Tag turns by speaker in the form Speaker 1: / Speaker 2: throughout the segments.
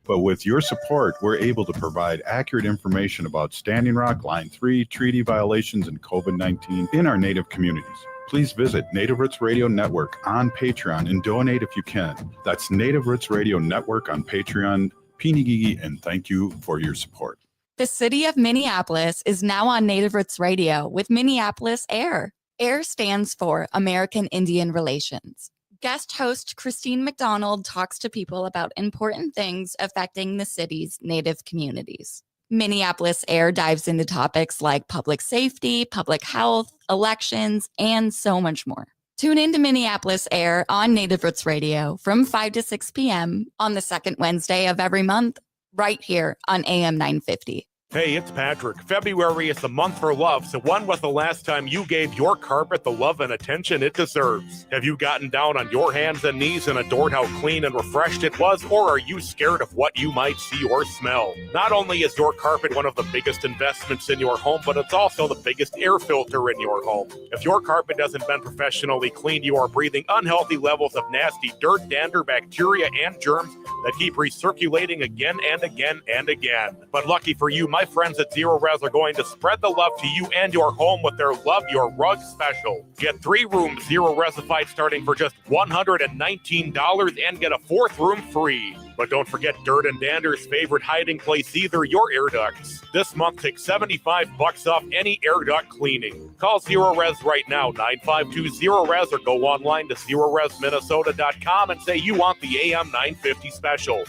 Speaker 1: But with your support, we're able to provide accurate information about Standing Rock, Line 3, treaty violations, and COVID-19 in our Native communities. Please visit Native Roots Radio Network on Patreon and donate if you can. That's Native Roots Radio Network on Patreon. Pinigigi, and thank you for your support.
Speaker 2: The city of Minneapolis is now on Native Roots Radio with Minneapolis AIR. AIR stands for American Indian Relations. Guest host Christine McDonald talks to people about important things affecting the city's Native communities. Minneapolis AIR dives into topics like public safety, public health, elections, and so much more. Tune in to Minneapolis AIR on Native Roots Radio from 5 to 6 p.m. on the second Wednesday of every month, right here on AM 950.
Speaker 3: Hey, it's Patrick. February is the month for love, so when was the last time you gave your carpet the love and attention it deserves? Have you gotten down on your hands and knees and adored how clean and refreshed it was, or are you scared of what you might see or smell? Not only is your carpet one of the biggest investments in your home, but it's also the biggest air filter in your home. If your carpet hasn't been professionally cleaned, you are breathing unhealthy levels of nasty dirt, dander, bacteria, and germs that keep recirculating again and again and again. But lucky for you, my friends at Zero Res are going to spread the love to you and your home with their Love Your Rug special. Get 3 rooms Zero Resified starting for just $119 and get a 4th room free. But don't forget dirt and dander's favorite hiding place either, your air ducts. This month, take $75 off any air duct cleaning. Call Zero Res right now, 952-ZERO-RES, or go online to ZeroResMinnesota.com and say you want the AM 950 special.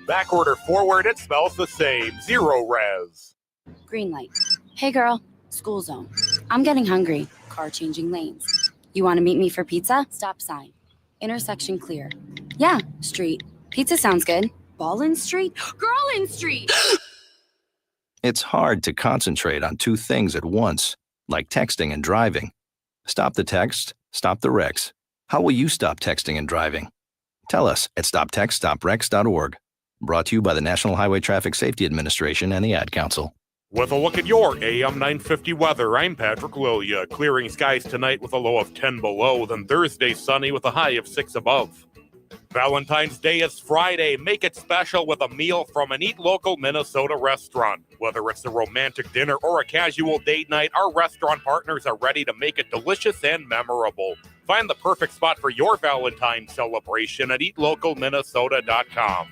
Speaker 3: Backward or forward, it smells the same. Zero Res.
Speaker 4: Green light. Hey girl, school zone. I'm getting hungry. Car changing lanes. You want to meet me for pizza? Stop sign. Intersection clear. Yeah, street. Pizza sounds good. Ballin Street? Girlin Street!
Speaker 5: It's hard to concentrate on 2 things at once, like texting and driving. Stop the text, stop the wrecks. How will you stop texting and driving? Tell us at stoptextstoprex.org. Brought to you by the National Highway Traffic Safety Administration and the Ad Council.
Speaker 3: With a look at your AM 950 weather, I'm Patrick Lilia. Clearing skies tonight with a low of 10 below, then Thursday sunny with a high of 6 above. Valentine's Day is Friday. Make it special with a meal from an Eat Local Minnesota restaurant. Whether it's a romantic dinner or a casual date night, our restaurant partners are ready to make it delicious and memorable. Find the perfect spot for your Valentine's celebration at eatlocalminnesota.com.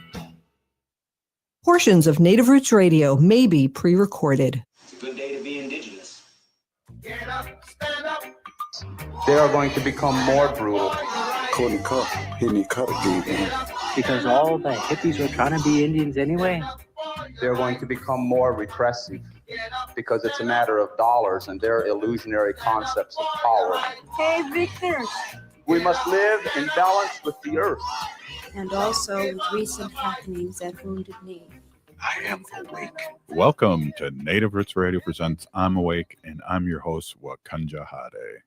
Speaker 6: Portions of Native Roots Radio may be pre-recorded.
Speaker 7: It's a good day to be indigenous.
Speaker 8: Get up, stand up.
Speaker 9: They are going to become more brutal.
Speaker 10: Couldn't cut, hitting cut again.
Speaker 11: Because all the hippies were trying to be Indians anyway.
Speaker 9: They're going to become more repressive because it's a matter of dollars and their illusionary concepts of power.
Speaker 12: Hey, Victor.
Speaker 9: We must live in balance with the earth.
Speaker 12: And also with recent happenings at Wounded Knee.
Speaker 10: I am awake.
Speaker 1: Welcome to Native Roots Radio presents I'm Awake, and I'm your host, Wakanja Hade.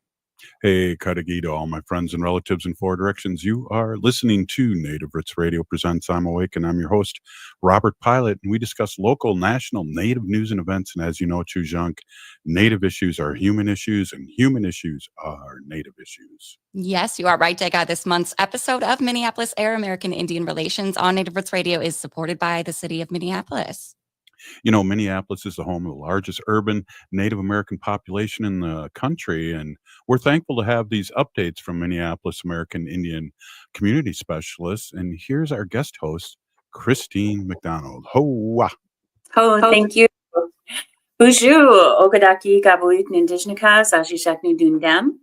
Speaker 1: Hey, Kadagi to all my friends and relatives in 4 directions. You are listening to Native Roots Radio presents I'm Awake, and I'm your host, Robert Pilot, and we discuss local, national, Native news and events. And as you know, Chujunk, Native issues are human issues, and human issues are Native issues.
Speaker 2: Yes, you are right, Jega. This month's episode of Minneapolis AIR American Indian Relations on Native Roots Radio is supported by the city of Minneapolis.
Speaker 1: You know, Minneapolis is the home of the largest urban Native American population in the country, and we're thankful to have these updates from Minneapolis American Indian community specialists. And here's our guest host, Christine McDonald. Hoa!
Speaker 13: Oh, thank you. Bonjour, Ogadaki Gabuit Nindijnika, Zashishakni Dundam.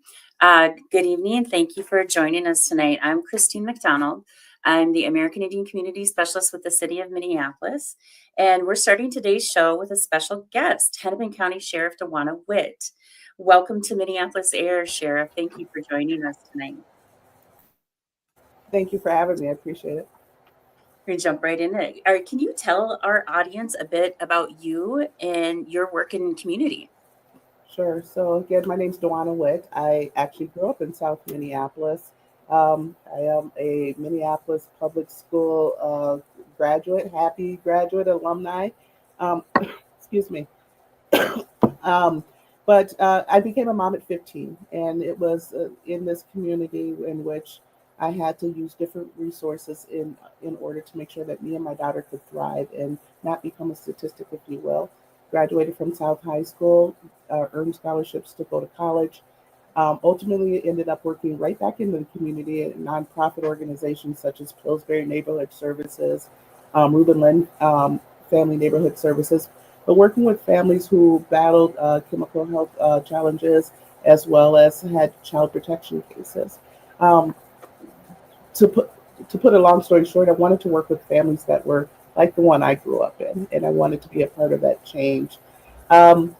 Speaker 13: Good evening, and thank you for joining us tonight. I'm Christine McDonald. I'm the American Indian Community Specialist with the City of Minneapolis, and we're starting today's show with a special guest, Hennepin County Sheriff Dawanna Witt. Welcome to Minneapolis AIR, Sheriff. Thank you for joining us tonight.
Speaker 14: Thank you for having me. I appreciate it.
Speaker 13: We're going to jump right in. Can you tell our audience a bit about you and your work in the community?
Speaker 14: Sure. So again, my name's Dawanna Witt. I actually grew up in South Minneapolis. I am a Minneapolis public school graduate, happy graduate alumni. Excuse me. But I became a mom at 15, and it was in this community in which I had to use different resources in order to make sure that me and my daughter could thrive and not become a statistic, if you will. Graduated from South High School, earned scholarships to go to college. Ultimately, ended up working right back in the community in nonprofit organizations such as Pillsbury Neighborhood Services, Reuben Lynn Family Neighborhood Services, but working with families who battled chemical health challenges as well as had child protection cases. Um, to put a long story short, I wanted to work with families that were like the one I grew up in, and I wanted to be a part of that change. Um,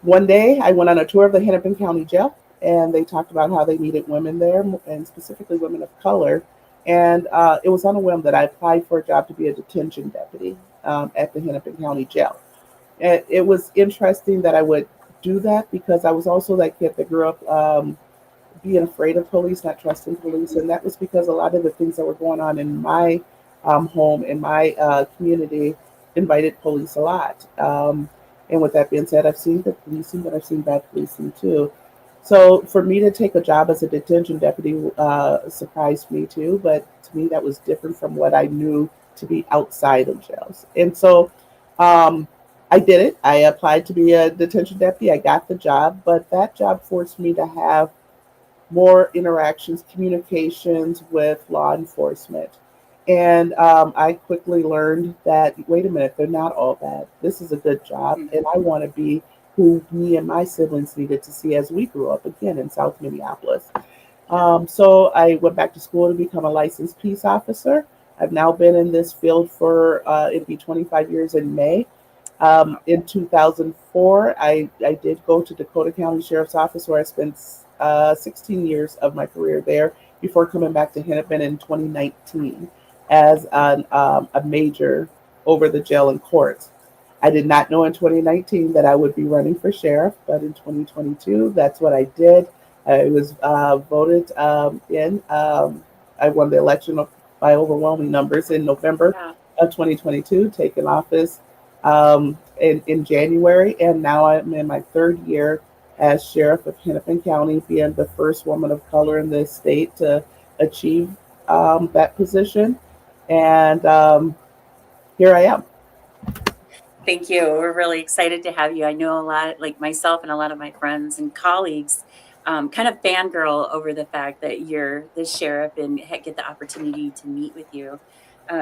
Speaker 14: One day, I went on a tour of the Hennepin County Jail, and they talked about how they needed women there, and specifically women of color. And it was on a whim that I applied for a job to be a detention deputy at the Hennepin County Jail. And it was interesting that I would do that because I was also that kid that grew up being afraid of police, not trusting police. And that was because a lot of the things that were going on in my home, in my community, invited police a lot. And with that being said, I've seen good policing, but I've seen bad policing too. So for me to take a job as a detention deputy surprised me too, but to me that was different from what I knew to be outside of jails. And so I did it. I applied to be a detention deputy. I got the job, but that job forced me to have more interactions, communications with law enforcement. And I quickly learned that, wait a minute, they're not all bad. This is a good job. And I want to be who me and my siblings needed to see as we grew up, again, in South Minneapolis. So I went back to school to become a licensed peace officer. I've now been in this field for, it'll be 25 years in May. In 2004, I did go to Dakota County Sheriff's Office where I spent 16 years of my career there before coming back to Hennepin in 2019 as a major over the jail and courts. I did not know in 2019 that I would be running for sheriff, but in 2022, that's what I did. I was voted in. I won the election by overwhelming numbers in November of 2022, taking office in January, and now I'm in my third year as sheriff of Hennepin County, being the first woman of color in the state to achieve that position. And here I am.
Speaker 13: Thank you. We're really excited to have you. I know a lot, like myself and a lot of my friends and colleagues, kind of fangirl over the fact that you're the sheriff and get the opportunity to meet with you.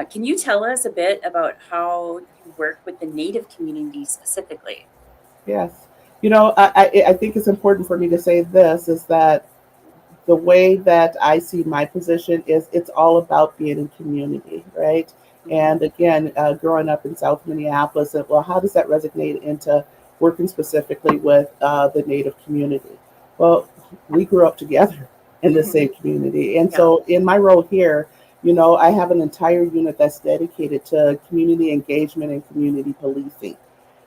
Speaker 13: Can you tell us a bit about how you work with the Native community specifically?
Speaker 14: Yes. You know, I think it's important for me to say this is that the way that I see my position is it's all about being in community, right? And again, growing up in South Minneapolis, well, how does that resonate into working specifically with the Native community? Well, we grew up together in the same community. And so in my role here, you know, I have an entire unit that's dedicated to community engagement and community policing.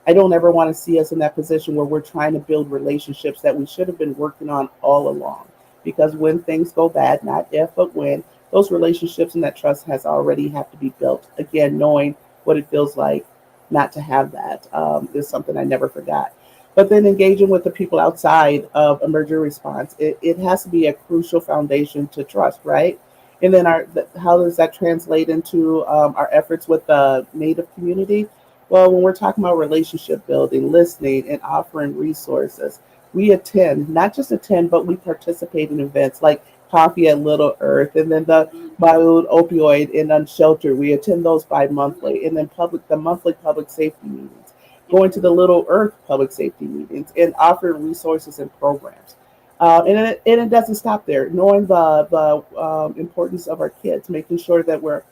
Speaker 14: I don't ever want to see us in that position where we're trying to build relationships that we should have been working on all along. Because when things go bad, not if, but when, those relationships and that trust has already have to be built. Again, knowing what it feels like not to have that is something I never forgot. But then engaging with the people outside of emergency response, it has to be a crucial foundation to trust, right? And then how does that translate into our efforts with the Native community? Well, when we're talking about relationship building, listening, and offering resources, we attend, not just attend, but we participate in events like Coffee at Little Earth, and then the Mild Opioid and Unsheltered. We attend those bi-monthly, and then the monthly public safety meetings, going to the Little Earth public safety meetings, and offering resources and programs. And it doesn't stop there. Knowing the importance of our kids, making sure that we're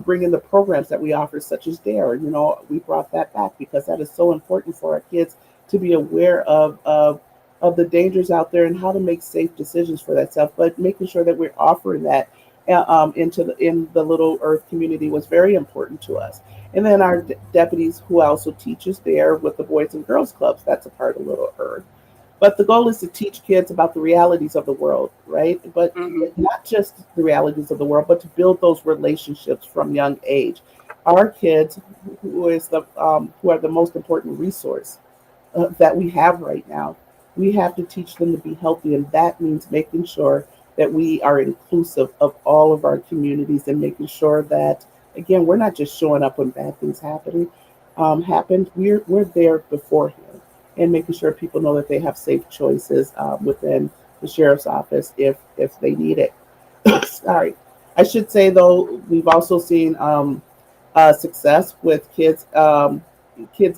Speaker 14: bringing the programs that we offer, such as DARE. You know, we brought that back because that is so important for our kids to be aware of the dangers out there and how to make safe decisions for that stuff. But making sure that we're offering that in the Little Earth community was very important to us. And then our deputies who also teach us there with the Boys and Girls Clubs, that's a part of Little Earth. But the goal is to teach kids about the realities of the world, right? But not just the realities of the world, but to build those relationships from young age. Our kids, who are the most important resource that we have right now, we have to teach them to be healthy, and that means making sure that we are inclusive of all of our communities and making sure that, again, we're not just showing up when bad things happened. We're there beforehand and making sure people know that they have safe choices within the sheriff's office if they need it. Sorry. I should say, though, we've also seen success with kids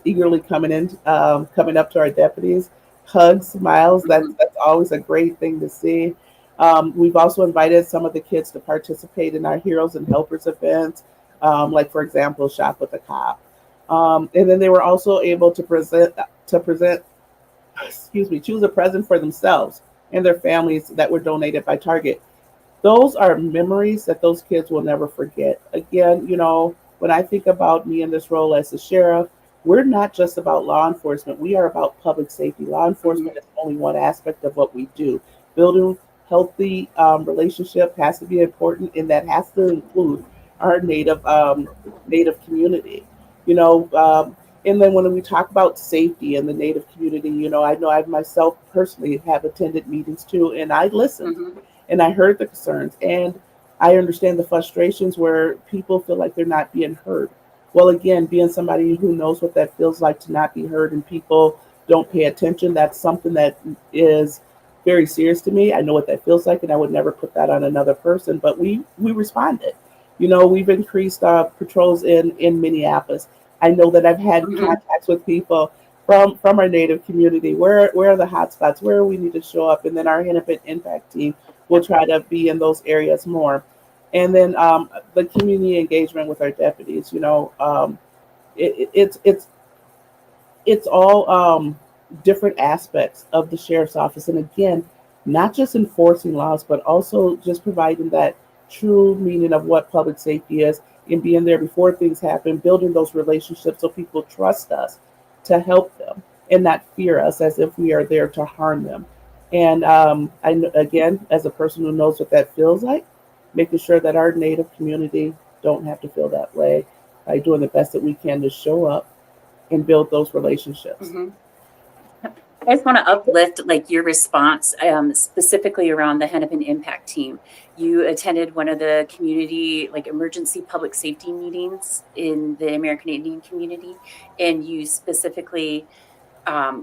Speaker 14: eagerly coming up to our deputies, hugs, smiles. That's always a great thing to see. We've also invited some of the kids to participate in our Heroes and Helpers events, like, for example, Shop with a Cop. And then they were also able to choose a present for themselves and their families that were donated by Target. Those are memories that those kids will never forget. Again, when I think about me in this role as the sheriff, we're not just about law enforcement. We are about public safety. Law enforcement is only one aspect of what we do. Building healthy relationship has to be important, and that has to include our native community. And then when we talk about safety in the native community, I know I myself personally have attended meetings too, and I listened and I heard the concerns, and I understand the frustrations where people feel like they're not being heard. Well, again, being somebody who knows what that feels like to not be heard and people don't pay attention, that's something that is very serious to me. I know what that feels like, and I would never put that on another person, but we responded. We've increased patrols in Minneapolis. I know that I've had contacts with people from our native community. Where are the hot spots? Where we need to show up? And then our Hennepin Impact team will try to be in those areas more. And then the community engagement with our deputies. It's all different aspects of the sheriff's office. And again, not just enforcing laws, but also just providing that true meaning of what public safety is and being there before things happen, building those relationships so people trust us to help them and not fear us as if we are there to harm them. And again, as a person who knows what that feels like, making sure that our native community don't have to feel that way by doing the best that we can to show up and build those relationships.
Speaker 13: I just want to uplift your response specifically around the Hennepin Impact Team. You attended one of the community emergency public safety meetings in the American Indian community, and you specifically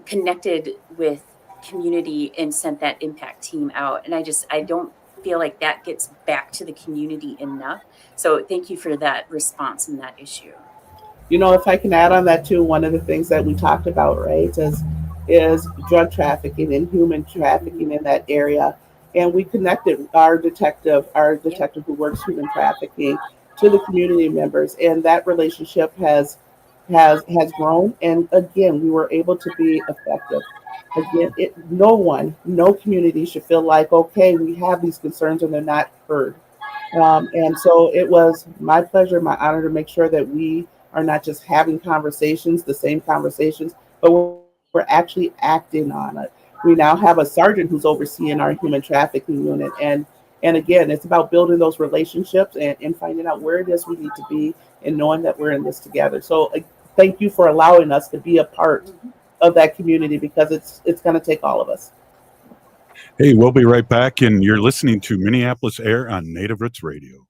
Speaker 13: connected with community and sent that impact team out. And I don't feel like that gets back to the community enough. So thank you for that response and that issue.
Speaker 14: If I can add on that too, one of the things that we talked about, right, is drug trafficking and human trafficking in that area. And we connected our detective who works human trafficking to the community members. And that relationship has grown. And again, we were able to be effective. Again, no community should feel like, okay, we have these concerns and they're not heard. And so it was my pleasure, my honor to make sure that we are not just having conversations, the same conversations, but we're actually acting on it. We now have a sergeant who's overseeing our human trafficking unit. And again, it's about building those relationships and finding out where it is we need to be and knowing that we're in this together. So thank you for allowing us to be a part of that community, because it's going to take all of us.
Speaker 1: Hey, we'll be right back, and you're listening to Minneapolis Air on Native Roots Radio.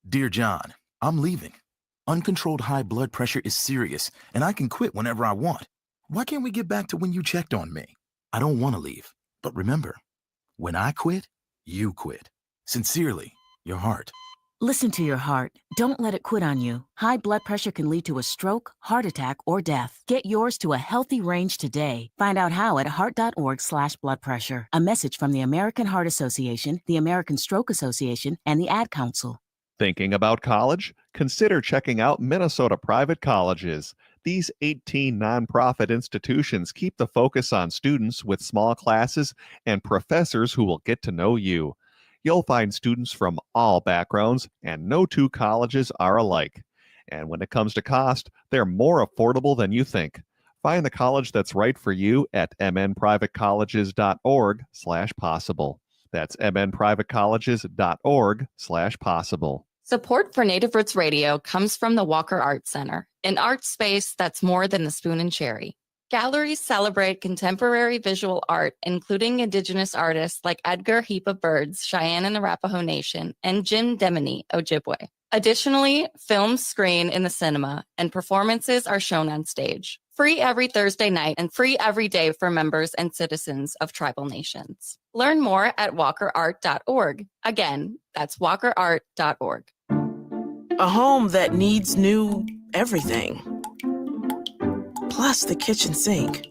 Speaker 15: Dear John, I'm leaving. Uncontrolled high blood pressure is serious, and I can quit whenever I want. Why can't we get back to when you checked on me? I don't want to leave, but remember, when I quit, you quit. Sincerely, your heart.
Speaker 16: Listen to your heart. Don't let it quit on you. High blood pressure can lead to a stroke, heart attack, or death. Get yours to a healthy range today. Find out how at heart.org/blood pressure. A message from the American Heart Association, the American Stroke Association, and the Ad Council.
Speaker 17: Thinking about college? Consider checking out Minnesota Private Colleges. These 18 nonprofit institutions keep the focus on students with small classes and professors who will get to know you. You'll find students from all backgrounds, and no two colleges are alike. And when it comes to cost, they're more affordable than you think. Find the college that's right for you at mnprivatecolleges.org/possible. That's mnprivatecolleges.org/possible.
Speaker 2: Support for Native Roots Radio comes from the Walker Arts Center, an art space that's more than the spoon and cherry. Galleries celebrate contemporary visual art, including Indigenous artists like Edgar Heap of Birds, Cheyenne and Arapaho Nation, and Jim Demini, Ojibwe. Additionally, films screen in the cinema, and performances are shown on stage. Free every Thursday night and free every day for members and citizens of tribal nations. Learn more at walkerart.org. Again, that's walkerart.org.
Speaker 18: A home that needs new everything. Plus the kitchen sink.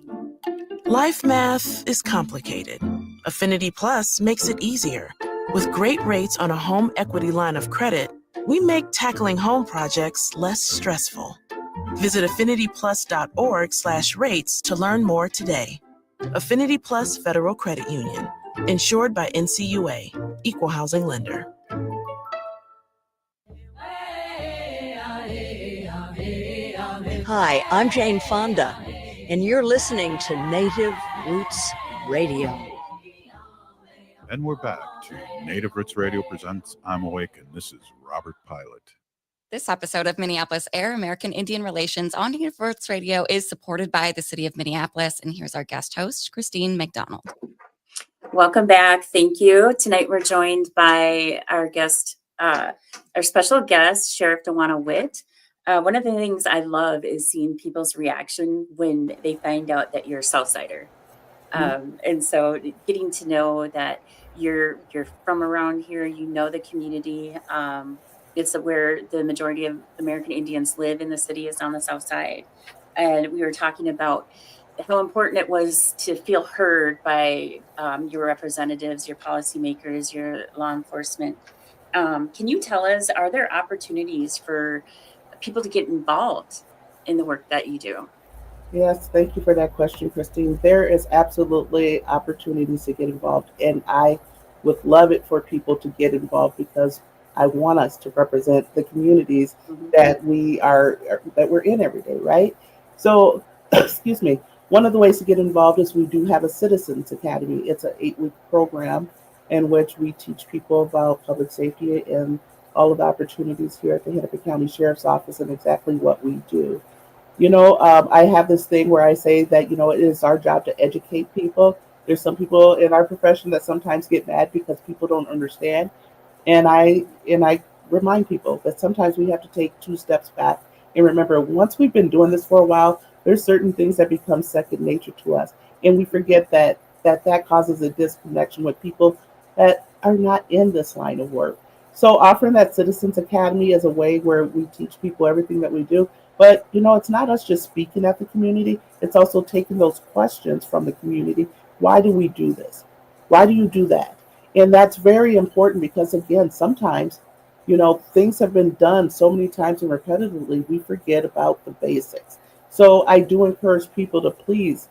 Speaker 18: Life math is complicated. Affinity Plus makes it easier. With great rates on a home equity line of credit, we make tackling home projects less stressful. Visit affinityplus.org/rates to learn more today. Affinity Plus Federal Credit Union. Insured by NCUA. Equal housing lender.
Speaker 19: Hi, I'm Jane Fonda, and you're listening to Native Roots Radio.
Speaker 1: And we're back to Native Roots Radio presents I'm Awake, and this is Robert Pilot.
Speaker 2: This episode of Minneapolis Air, American Indian Relations on Native Roots Radio is supported by the city of Minneapolis. And here's our guest host, Christine McDonald.
Speaker 13: Welcome back. Thank you. Tonight we're joined by our special guest, Sheriff Dawanna Witt. One of the things I love is seeing people's reaction when they find out that you're a Southsider. And so getting to know that you're from around here, you know the community. It's where the majority of American Indians live in the city, is on the South Side. And we were talking about how important it was to feel heard by your representatives, your policymakers, your law enforcement. Can you tell us, are there opportunities for people to get involved in the work that you do?
Speaker 14: Yes, thank you for that question, Christine. There is absolutely opportunities to get involved, and I would love it for people to get involved because I want us to represent the communities that we're in every day, right? So, excuse me. One of the ways to get involved is we do have a Citizens Academy. It's an 8-week program in which we teach people about public safety and all of the opportunities here at the Hennepin County Sheriff's Office and exactly what we do. I have this thing where I say that, it is our job to educate people. There's some people in our profession that sometimes get mad because people don't understand. And I remind people that sometimes we have to take 2 steps back and remember, once we've been doing this for a while, there's certain things that become second nature to us. And we forget that causes a disconnection with people that are not in this line of work. So offering that Citizens Academy is a way where we teach people everything that we do. But, it's not us just speaking at the community. It's also taking those questions from the community. Why do we do this? Why do you do that? And that's very important because, again, sometimes, things have been done so many times and repetitively, we forget about the basics. So I do encourage people to please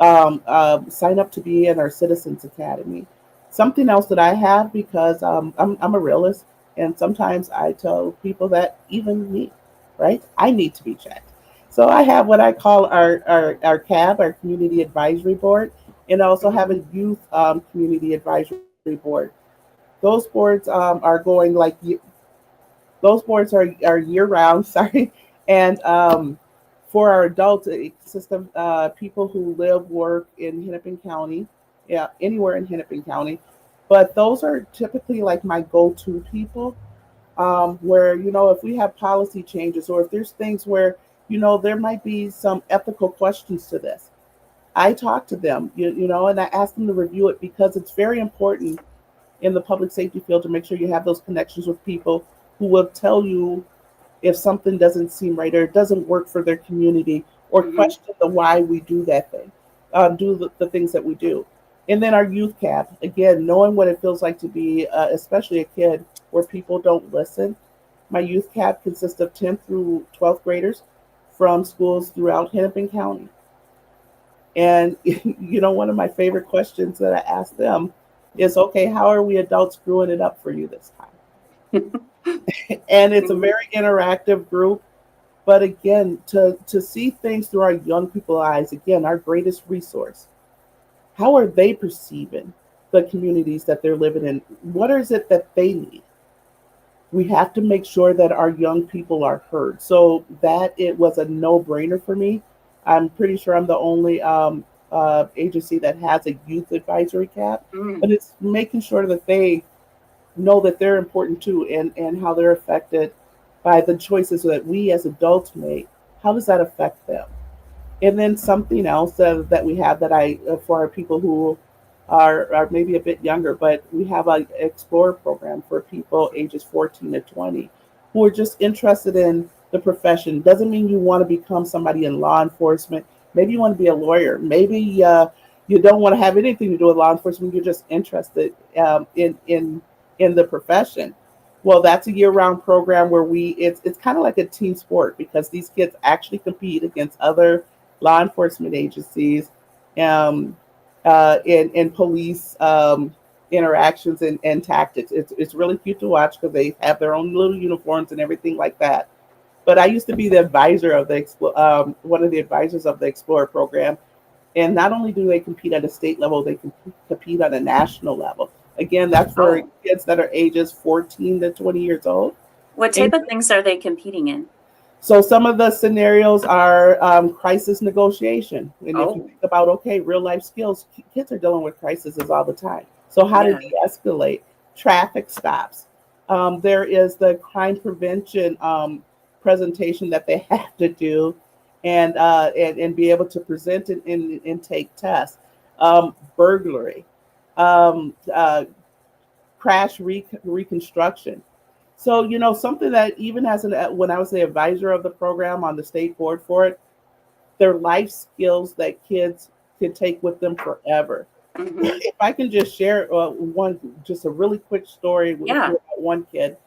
Speaker 14: sign up to be in our Citizens Academy. Something else that I have, because I'm a realist, and sometimes I tell people that even me, right? I need to be checked. So I have what I call our CAB, our Community Advisory Board, and I also have a Youth Community Advisory Board. Those boards are going those boards are year round, sorry. And for our adults, it consists of people who live, work in Hennepin County, anywhere in Hennepin County. But those are typically like my go-to people, where, if we have policy changes or if there's things where, there might be some ethical questions to this. I talk to them, and I ask them to review it because it's very important in the public safety field to make sure you have those connections with people who will tell you if something doesn't seem right or it doesn't work for their community, or question the why we do that thing, do the things that we do. And then our youth cab, again, knowing what it feels like to be, especially a kid, where people don't listen. My youth cab consists of 10th through 12th graders from schools throughout Hennepin County. And, one of my favorite questions that I ask them is, okay, how are we adults screwing it up for you this time? And it's a very interactive group. But again, to see things through our young people's eyes, again, our greatest resource. How are they perceiving the communities that they're living in? What is it that they need? We have to make sure that our young people are heard. So that it was a no-brainer for me I'm pretty sure I'm the only agency that has a youth advisory cap, but it's making sure that they know that they're important too, and how they're affected by the choices that we as adults make. How does that affect them? And then something else that we have that for our people who are maybe a bit younger, but we have an Explorer program for people ages 14 to 20 who are just interested in the profession. Doesn't mean you want to become somebody in law enforcement. Maybe you want to be a lawyer. Maybe you don't want to have anything to do with law enforcement. You're just interested in the profession. Well, that's a year-round program where it's kind of like a team sport, because these kids actually compete against other law enforcement agencies, in police interactions and tactics. It's really cute to watch because they have their own little uniforms and everything like that. But I used to be the advisor of one of the advisors of the Explorer program, and not only do they compete at a state level, they compete on a national level. Again, that's for kids that are ages 14 to 20 years old.
Speaker 13: What type of things are they competing in?
Speaker 14: So some of the scenarios are crisis negotiation. And if you think about, real life skills, kids are dealing with crises all the time. So how to de-escalate, traffic stops. There is the crime prevention presentation that they have to do and be able to present and take tests. Burglary, crash reconstruction. So, something that even when I was the advisor of the program on the state board for it, they're life skills that kids can take with them forever. If I can just share a really quick story with one kid.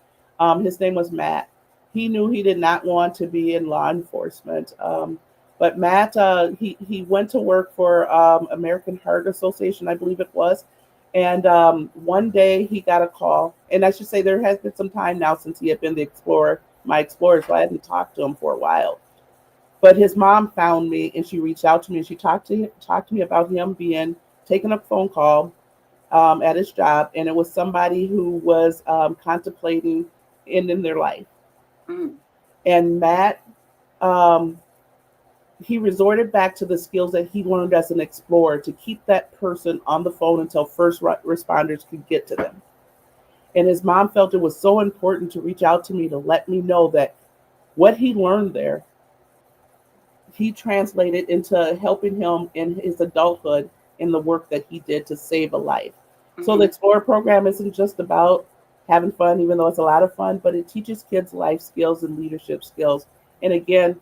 Speaker 14: His name was Matt. He knew he did not want to be in law enforcement. But Matt, he went to work for American Heart Association, I believe it was. And one day he got a call, and I should say there has been some time now since he had been my Explorer, so I hadn't talked to him for a while. But his mom found me, and she reached out to me, and she talked to me about him taking a phone call at his job, and it was somebody who was contemplating ending their life. And Matt, he resorted back to the skills that he learned as an explorer to keep that person on the phone until first responders could get to them. And his mom felt it was so important to reach out to me to let me know that what he learned there, he translated into helping him in his adulthood in the work that he did to save a life. So the Explorer program isn't just about having fun, even though it's a lot of fun, but it teaches kids life skills and leadership skills. And again,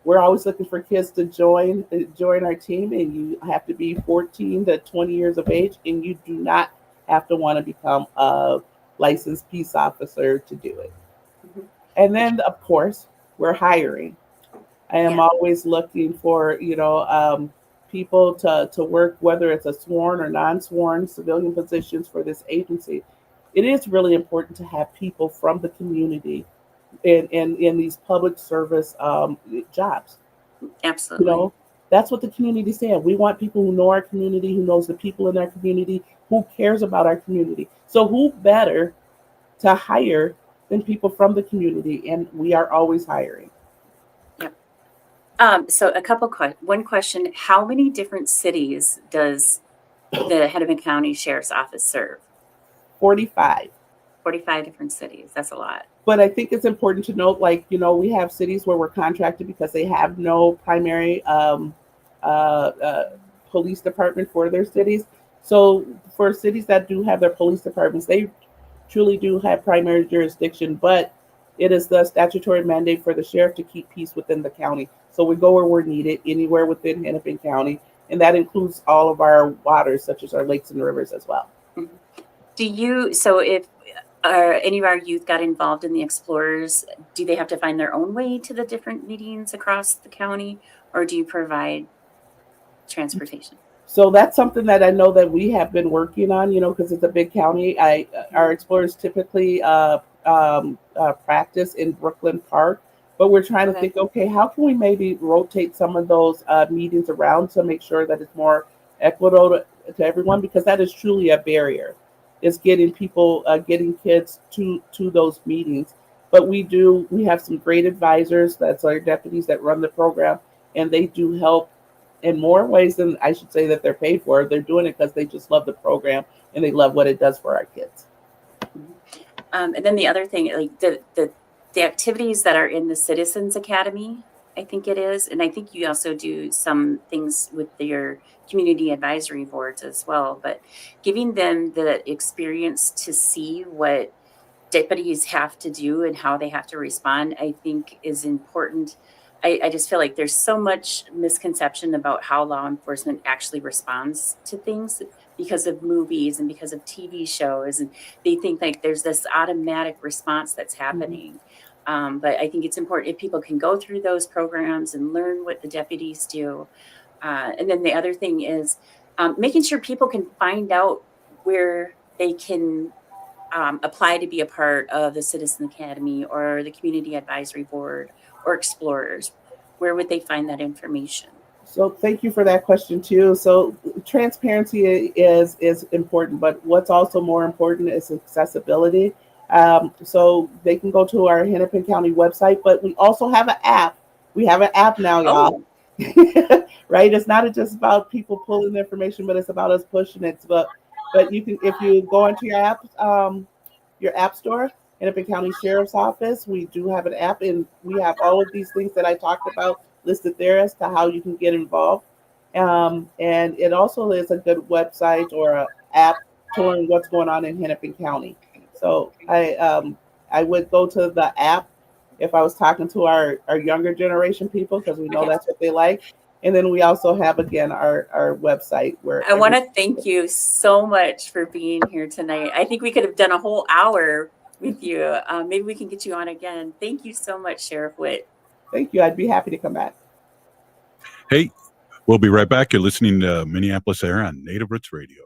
Speaker 14: we're always looking for kids to join our team, and you have to be 14 to 20 years of age, and you do not have to want to become a licensed peace officer to do it. And then, of course, we're hiring. I am always looking for, people to work, whether it's a sworn or non-sworn civilian positions for this agency. It is really important to have people from the community in these public service jobs.
Speaker 13: Absolutely.
Speaker 14: That's what the community said. We want people who know our community, who knows the people in our community, who cares about our community. So who better to hire than people from the community? And we are always hiring.
Speaker 13: So one question, how many different cities does the Hennepin County Sheriff's Office serve?
Speaker 14: 45.
Speaker 13: 45 different cities. That's a lot.
Speaker 14: But I think it's important to note, we have cities where we're contracted because they have no primary police department for their cities. So for cities that do have their police departments, they truly do have primary jurisdiction, but it is the statutory mandate for the sheriff to keep peace within the county. So we go where we're needed, anywhere within Hennepin County, and that includes all of our waters, such as our lakes and rivers as well.
Speaker 13: So if any of our youth got involved in the Explorers, do they have to find their own way to the different meetings across the county, or do you provide transportation?
Speaker 14: So that's something that I know that we have been working on, because it's a big county. Our Explorers typically practice in Brooklyn Park, but we're trying to think, how can we maybe rotate some of those meetings around to make sure that it's more equitable to everyone, because that is truly a barrier. Is getting kids to those meetings. But we have some great advisors, that's our deputies that run the program, and they do help in more ways than I should say that they're paid for. They're doing it because they just love the program and they love what it does for our kids.
Speaker 13: And then the other thing, like the activities that are in the Citizens Academy, I think it is. And I think you also do some things with your community advisory boards as well. But giving them the experience to see what deputies have to do and how they have to respond, I think is important. I just feel like there's so much misconception about how law enforcement actually responds to things because of movies and because of TV shows. And they think like there's this automatic response that's happening. But I think it's important if people can go through those programs and learn what the deputies do. And then the other thing is making sure people can find out where they can apply to be a part of the Citizen Academy or the Community Advisory Board or Explorers. Where would they find that information?
Speaker 14: So thank you for that question too. So transparency is important, but what's also more important is accessibility. So they can go to our Hennepin County website, but we also have an app. We have an app now, y'all. Right? It's not just about people pulling the information, but it's about us pushing it. But you can, if you go into your app store, Hennepin County Sheriff's Office, we do have an app, and we have all of these things that I talked about listed there as to how you can get involved. And it also is a good website or an app touring what's going on in Hennepin County. So I would go to the app if I was talking to our younger generation people, because we know that's what they like. And then we also have, again, our website where
Speaker 13: I want to thank you so much for being here tonight. I think we could have done a whole hour with you. Maybe we can get you on again. Thank you so much, Sheriff Witt.
Speaker 14: Thank you. I'd be happy to come back.
Speaker 1: Hey, we'll be right back. You're listening to Minneapolis Air on Native Roots Radio.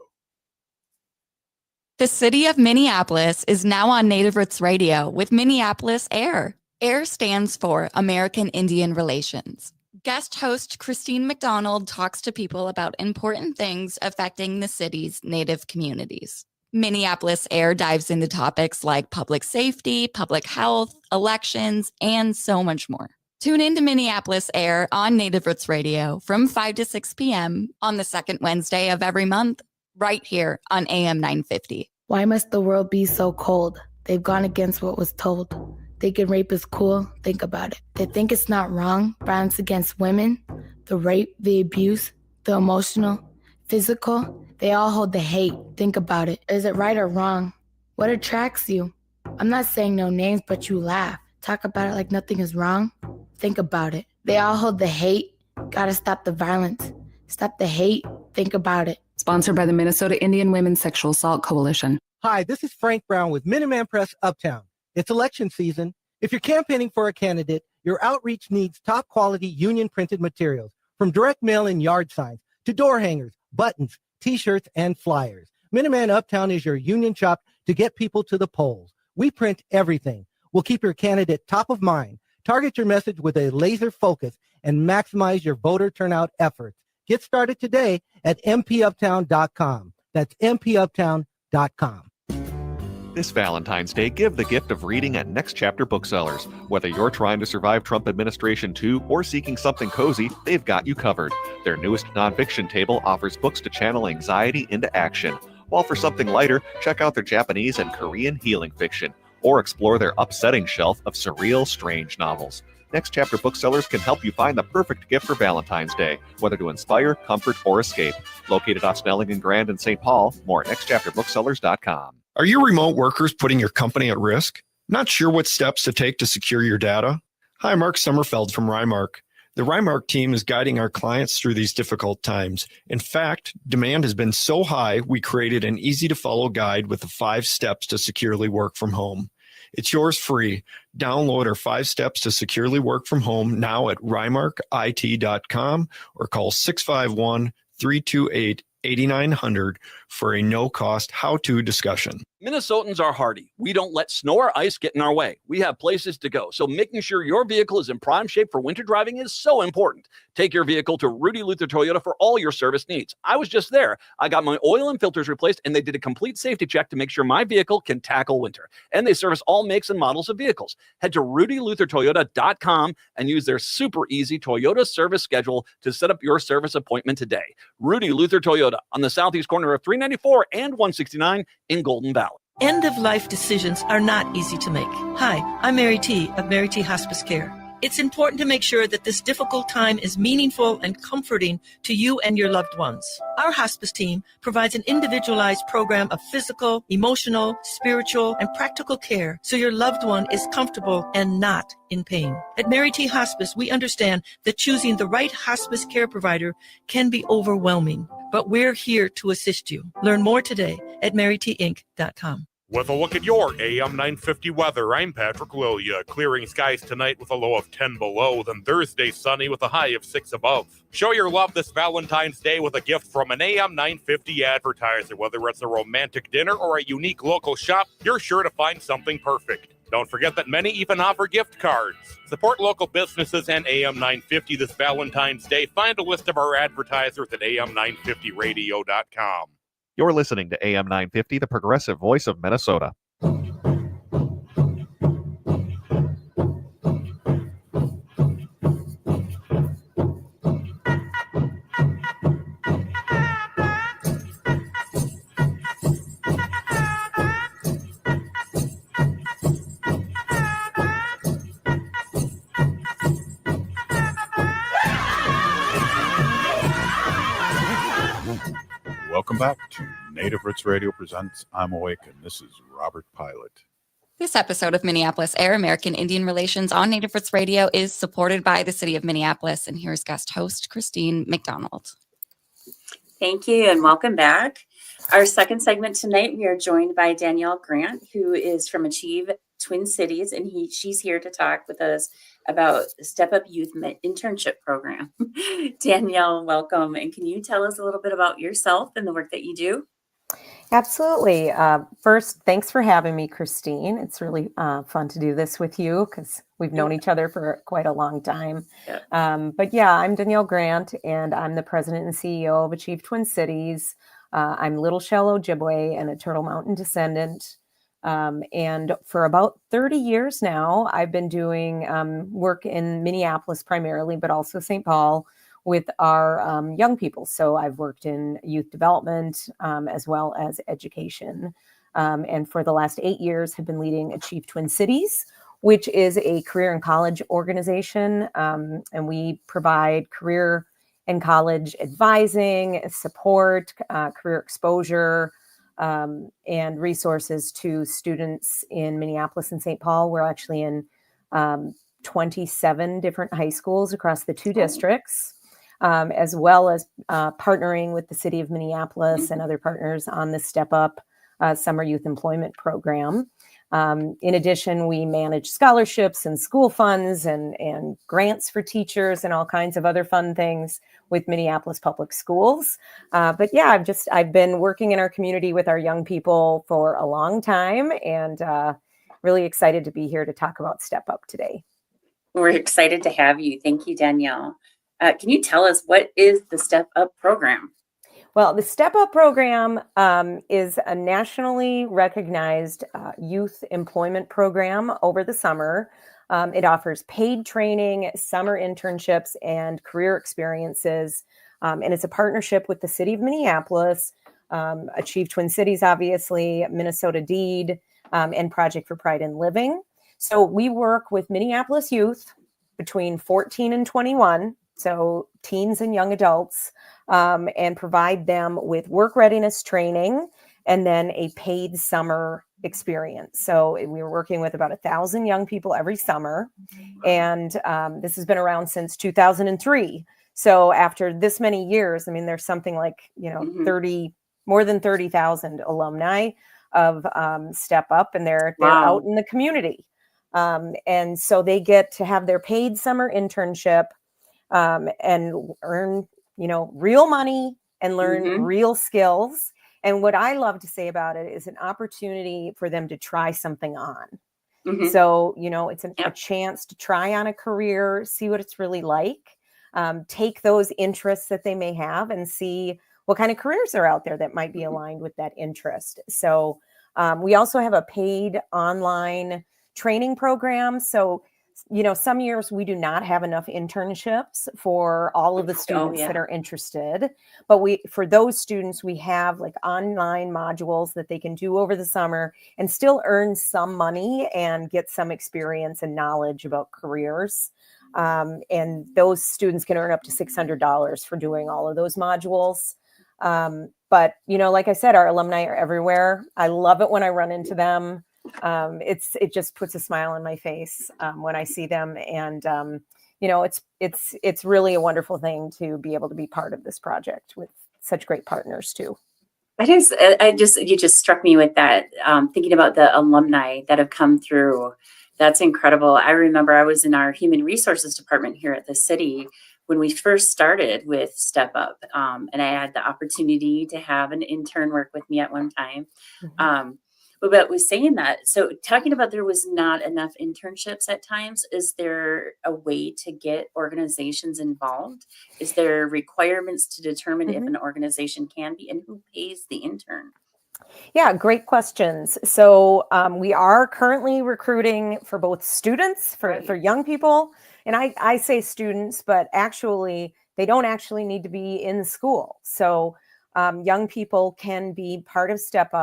Speaker 2: The city of Minneapolis is now on Native Roots Radio with Minneapolis Air. AIR stands for American Indian Relations. Guest host Christine McDonald talks to people about important things affecting the city's Native communities. Minneapolis Air dives into topics like public safety, public health, elections, and so much more. Tune in to Minneapolis Air on Native Roots Radio from 5 to 6 p.m. on the second Wednesday of every month, right here on AM 950.
Speaker 20: Why must the world be so cold? They've gone against what was told. Thinking rape is cool, think about it. They think it's not wrong, violence against women, the rape, the abuse, the emotional, physical. They all hold the hate, think about it. Is it right or wrong? What attracts you? I'm not saying no names, but you laugh. Talk about it like nothing is wrong. Think about it. They all hold the hate. Gotta stop the violence. Stop the hate. Think about it.
Speaker 21: Sponsored by the Minnesota Indian Women's Sexual Assault Coalition.
Speaker 22: Hi, this is Frank Brown with Minuteman Press Uptown. It's election season. If you're campaigning for a candidate, your outreach needs top quality union printed materials, from direct mail and yard signs to door hangers, buttons, t-shirts, and flyers. Minuteman Uptown is your union shop to get people to the polls. We print everything. We'll keep your candidate top of mind, target your message with a laser focus, and maximize your voter turnout efforts. Get started today at mpuptown.com. That's mpuptown.com.
Speaker 17: This Valentine's Day, give the gift of reading at Next Chapter Booksellers. Whether you're trying to survive Trump administration too or seeking something cozy, they've got you covered. Their newest nonfiction table offers books to channel anxiety into action. While for something lighter, check out their Japanese and Korean healing fiction, or explore their upsetting shelf of surreal, strange novels. Next Chapter Booksellers can help you find the perfect gift for Valentine's Day, whether to inspire, comfort, or escape. Located off Snelling and Grand in St. Paul, more at nextchapterbooksellers.com.
Speaker 23: Are your remote workers putting your company at risk? Not sure what steps to take to secure your data? Hi, Mark Sommerfeld from Rymark. The Rymark team is guiding our clients through these difficult times. In fact, demand has been so high, we created an easy-to-follow guide with the 5 steps to securely work from home. It's yours free. Download our 5 steps to securely work from home now at rymarkit.com or call 651-328-8900 for a no-cost how-to discussion.
Speaker 3: Minnesotans are hardy. We don't let snow or ice get in our way. We have places to go. So making sure your vehicle is in prime shape for winter driving is so important. Take your vehicle to Rudy Luther Toyota for all your service needs. I was just there. I got my oil and filters replaced, and they did a complete safety check to make sure my vehicle can tackle winter. And they service all makes and models of vehicles. Head to rudyluthertoyota.com and use their super easy Toyota service schedule to set up your service appointment today. Rudy Luther Toyota on the southeast corner of 394 and 169 in Golden Valley.
Speaker 4: End-of-life decisions are not easy to make. Hi, I'm Mary T. of Mary T. Hospice Care. It's important to make sure that this difficult time is meaningful and comforting to you and your loved ones. Our hospice team provides an individualized program of physical, emotional, spiritual, and practical care so your loved one is comfortable and not in pain. At Mary T. Hospice, we understand that choosing the right hospice care provider can be overwhelming, but we're here to assist you. Learn more today at marytinc.com.
Speaker 5: With a look at your AM 950 weather, I'm Patrick Lilia. Clearing skies tonight with a low of 10 below, then Thursday sunny with a high of 6 above. Show your love this Valentine's Day with a gift from an AM 950 advertiser. Whether it's a romantic dinner or a unique local shop, you're sure to find something perfect. Don't forget that many even offer gift cards. Support local businesses and AM 950 this Valentine's Day. Find a list of our advertisers at am950radio.com.
Speaker 17: You're listening to AM 950, the progressive voice of Minnesota.
Speaker 1: Welcome back to Native Roots Radio presents I'm Awake, and this is Robert Pilot.
Speaker 2: This episode of Minneapolis Air, American Indian Relations on Native Roots Radio is supported by the City of Minneapolis, and here's guest host Christine McDonald.
Speaker 13: Thank you and welcome back. Our second segment tonight, we are joined by Danielle Grant, who is from Achieve Twin Cities, and she's here to talk with us about the Step Up Youth Internship Program. Danielle, welcome. And can you tell us a little bit about yourself and the work that you do?
Speaker 24: Absolutely. First, thanks for having me, Christine. It's really fun to do this with you because we've known each other for quite a long time.
Speaker 13: Yeah.
Speaker 24: But yeah, I'm Danielle Grant, and I'm the president and CEO of Achieve Twin Cities. I'm Little Shell Ojibwe and a Turtle Mountain descendant. And for about 30 years now, I've been doing work in Minneapolis primarily, but also St. Paul with our young people. So I've worked in youth development as well as education. And for the last 8 years have been leading Achieve Twin Cities, which is a career and college organization. And we provide career and college advising, support, career exposure, and resources to students in Minneapolis and St. Paul. We're actually in 27 different high schools across the two districts, as well as partnering with the City of Minneapolis and other partners on the Step Up Summer Youth Employment Program. In addition, we manage scholarships and school funds and grants for teachers and all kinds of other fun things with Minneapolis Public Schools. But yeah, I've been working in our community with our young people for a long time, and really excited to be here to talk about Step Up today.
Speaker 13: We're excited to have you. Thank you, Danielle. Can you tell us what is the Step Up program?
Speaker 24: Well, the Step Up program is a nationally recognized youth employment program over the summer. It offers paid training, summer internships, and career experiences. And it's a partnership with the City of Minneapolis, Achieve Twin Cities, obviously, Minnesota Deed, and Project for Pride in Living. So we work with Minneapolis youth between 14 and 21, so teens and young adults, and provide them with work readiness training and then a paid summer experience. So we were working with about 1,000 young people every summer. And this has been around since 2003. So after this many years, I mean, there's something like, more than 30,000 alumni of Step Up, and they're out in the community. And so they get to have their paid summer internship and earn, real money and learn real skills. And what I love to say about it is an opportunity for them to try something on.
Speaker 13: Mhm.
Speaker 24: So, it's a chance to try on a career, see what it's really like, take those interests that they may have and see what kind of careers are out there that might be aligned with that interest. So we also have a paid online training program. So, some years we do not have enough internships for all of the students that are interested. But for those students, we have like online modules that they can do over the summer and still earn some money and get some experience and knowledge about careers. And those students can earn up to $600 for doing all of those modules. But, like I said, our alumni are everywhere. I love it when I run into them. It just puts a smile on my face when I see them. And, it's really a wonderful thing to be able to be part of this project with such great partners too.
Speaker 13: You just struck me with that, thinking about the alumni that have come through. That's incredible. I remember I was in our human resources department here at the city when we first started with Step Up. And I had the opportunity to have an intern work with me at one time. But was saying that, so talking about there was not enough internships at times, is there a way to get organizations involved? Is there requirements to determine if an organization can be, and who pays the intern?
Speaker 24: Yeah, great questions. So we are currently recruiting for both students, for young people. And I say students, but actually, they don't actually need to be in school. So young people can be part of Step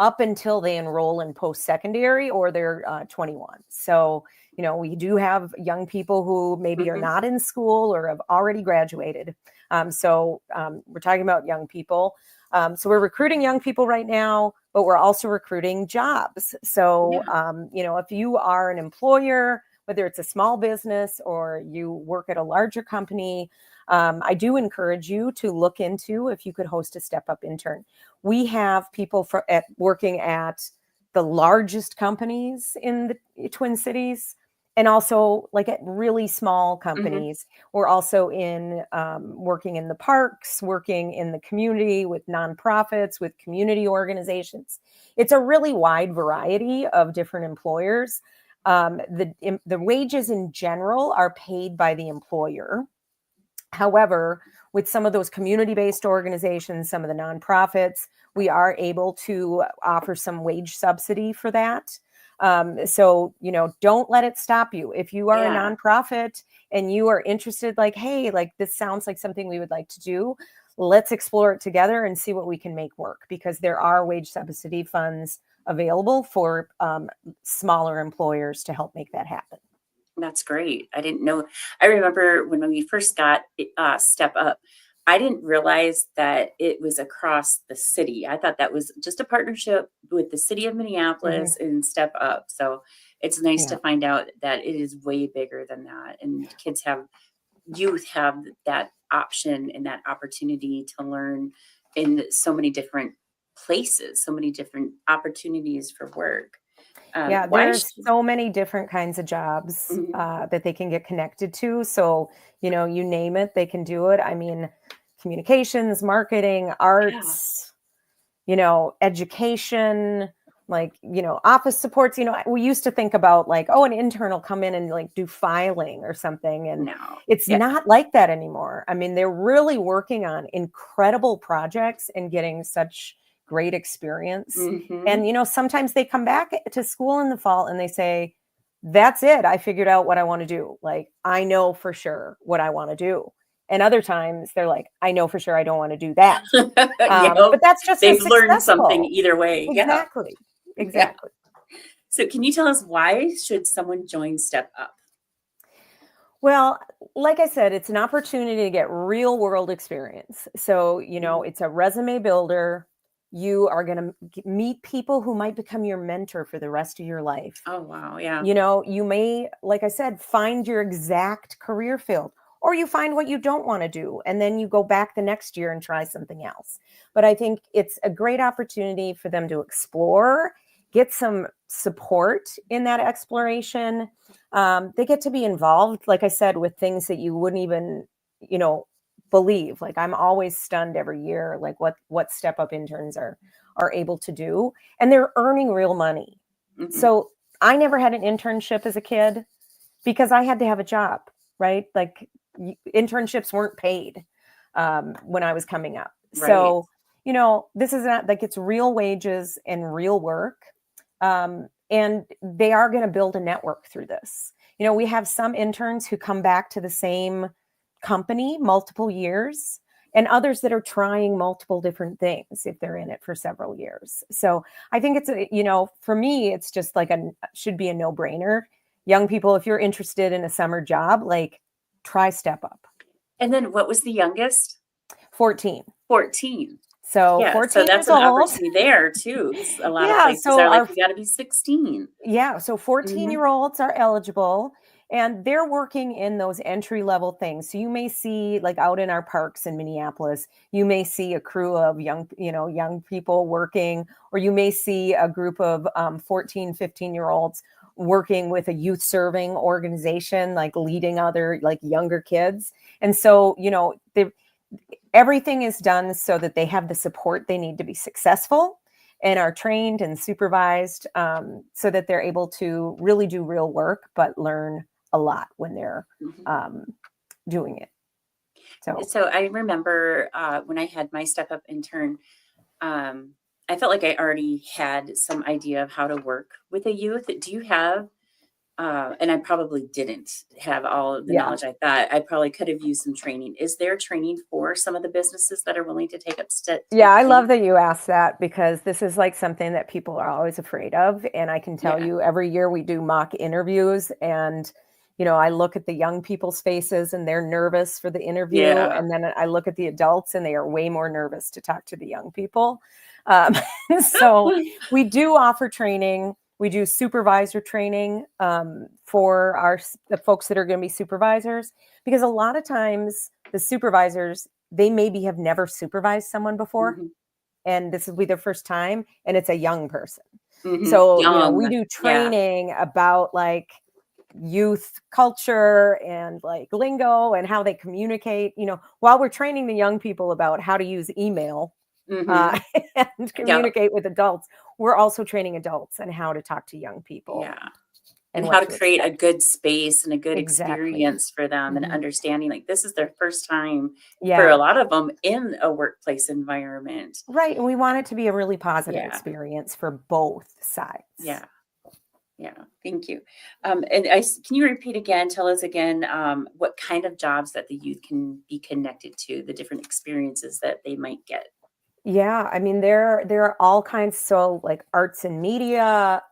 Speaker 24: up until they enroll in post-secondary or they're 21. So, we do have young people who maybe are not in school or have already graduated. So we're talking about young people. So we're recruiting young people right now, but we're also recruiting jobs. So, if you are an employer, whether it's a small business or you work at a larger company, I do encourage you to look into if you could host a Step Up intern. We have people working at the largest companies in the Twin Cities and also like at really small companies. We're also working in the parks, working in the community with nonprofits, with community organizations. It's a really wide variety of different employers. The wages in general are paid by the employer. However, with some of those community-based organizations, some of the nonprofits, we are able to offer some wage subsidy for that. So, don't let it stop you. If you are a nonprofit and you are interested, like, hey, like this sounds like something we would like to do, let's explore it together and see what we can make work, because there are wage subsidy funds available for smaller employers to help make that happen.
Speaker 13: That's great. I didn't know. I remember when we first got Step Up, I didn't realize that it was across the city. I thought that was just a partnership with the city of Minneapolis and Step Up. So it's nice to find out that it is way bigger than that. And youth have that option and that opportunity to learn in so many different places, so many different opportunities for work.
Speaker 24: There's so many different kinds of jobs that they can get connected to. So, you name it, they can do it. I mean, communications, marketing, arts, education, office supports. We used to think about an intern will come in and do filing or something. And it's not like that anymore. I mean, they're really working on incredible projects and getting such great experience. And, sometimes they come back to school in the fall and they say, that's it. I figured out what I want to do. I know for sure what I want to do. And other times they're like, I know for sure I don't want to do that. But that's just
Speaker 13: they've learned something either way.
Speaker 24: Exactly. Exactly.
Speaker 13: So can you tell us, why should someone join Step Up?
Speaker 24: Well, like I said, it's an opportunity to get real world experience. So, it's a resume builder. You are going to meet people who might become your mentor for the rest of your life.
Speaker 13: Oh, wow. Yeah.
Speaker 24: You may, like I said, find your exact career field, or you find what you don't want to do, and then you go back the next year and try something else. But I think it's a great opportunity for them to explore, get some support in that exploration. They get to be involved, like I said, with things that you wouldn't even, believe. Like, I'm always stunned every year, like what Step Up interns are able to do, and they're earning real money. So I never had an internship as a kid because I had to have a job, right? Like, internships weren't paid when I was coming up.
Speaker 13: Right.
Speaker 24: So, you know, this is not like, it's real wages and real work. And they are going to build a network through this. You know, we have some interns who come back to the same company multiple years, and others that are trying multiple different things if they're in it for several years. So I think it's, you know, for me, it's just like should be a no-brainer. Young people, if you're interested in a summer job, like, try Step Up.
Speaker 13: And then what was the youngest?
Speaker 24: 14.
Speaker 13: 14.
Speaker 24: So
Speaker 13: yeah,
Speaker 24: 14
Speaker 13: so that's
Speaker 24: years
Speaker 13: an
Speaker 24: old.
Speaker 13: opportunity there too. A lot of
Speaker 24: Yeah,
Speaker 13: places
Speaker 24: so
Speaker 13: are
Speaker 24: our-
Speaker 13: like, you got to be 16.
Speaker 24: Yeah, so 14-year-olds are eligible, and they're working in those entry-level things. So you may see, like, out in our parks in Minneapolis, you may see a crew of young people working, or you may see a group of 14, 15-year-olds working with a youth serving organization, like leading other, like, younger kids. And so, you know, everything is done so that they have the support they need to be successful, and are trained and supervised, so that they're able to really do real work, but learn a lot when they're doing it.
Speaker 13: So I remember when I had my Step Up intern, I felt like I already had some idea of how to work with a youth. Do you have, and I probably didn't have all of the knowledge I thought. I probably could have used some training. Is there training for some of the businesses that are willing to take up steps?
Speaker 24: Yeah, I love that you asked that, because this is like something that people are always afraid of. And I can tell you, every year we do mock interviews, and, you know, I look at the young people's faces and they're nervous for the interview.
Speaker 13: Yeah.
Speaker 24: And then I look at the adults and they are way more nervous to talk to the young people. So we do offer training. We do supervisor training for the folks that are going to be supervisors, because a lot of times the supervisors, they maybe have never supervised someone before, and this will be their first time, and it's a young person. So, you know, we do training about, like, youth culture and, like, lingo and how they communicate, you know, while we're training the young people about how to use email and communicate with adults. We're also training adults on how to talk to young people.
Speaker 13: Yeah. And how to create a good space and a good
Speaker 24: Exactly.
Speaker 13: experience for them, and understanding, like, this is their first time for
Speaker 24: Yeah.
Speaker 13: a lot of them in a workplace environment.
Speaker 24: Right. And we want it to be a really positive experience for both sides.
Speaker 13: Yeah. Yeah. Thank you. And can you repeat again, tell us again, what kind of jobs that the youth can be connected to, the different experiences that they might get?
Speaker 24: Yeah, I mean, there are all kinds. So, like, arts and media,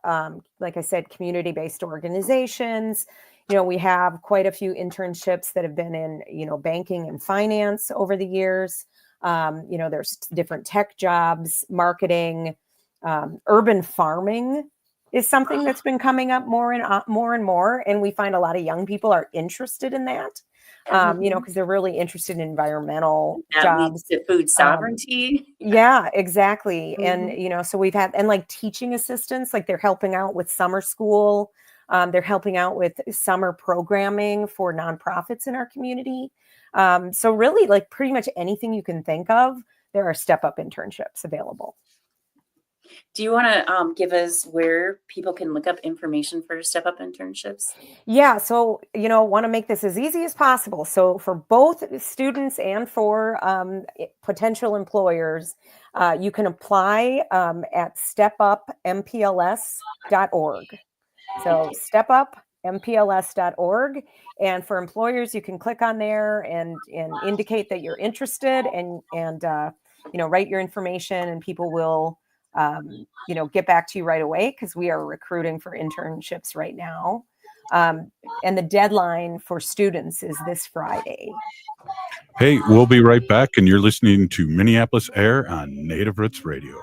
Speaker 24: like I said, community-based organizations. You know, we have quite a few internships that have been in, you know, banking and finance over the years. You know, there's different tech jobs, marketing, urban farming is something that's been coming up more and more. And we find a lot of young people are interested in that. You know, because they're really interested in environmental jobs.
Speaker 13: Leads to food sovereignty.
Speaker 24: Yeah, exactly. And, you know, so we've had, and like teaching assistants, like they're helping out with summer school. They're helping out with summer programming for nonprofits in our community. So really, like, pretty much anything you can think of, there are Step Up internships available.
Speaker 13: Do you want to give us where people can look up information for Step Up internships?
Speaker 24: Yeah, so, you know, want to make this as easy as possible. So for both students and for potential employers, you can apply at stepupmpls.org. So stepupmpls.org. And for employers, you can click on there and indicate that you're interested, and you know, write your information, and people will you know, get back to you right away, because we are recruiting for internships right now. And the deadline for students is this Friday.
Speaker 1: Hey, we'll be right back, and you're listening to Minneapolis Air on Native Roots Radio.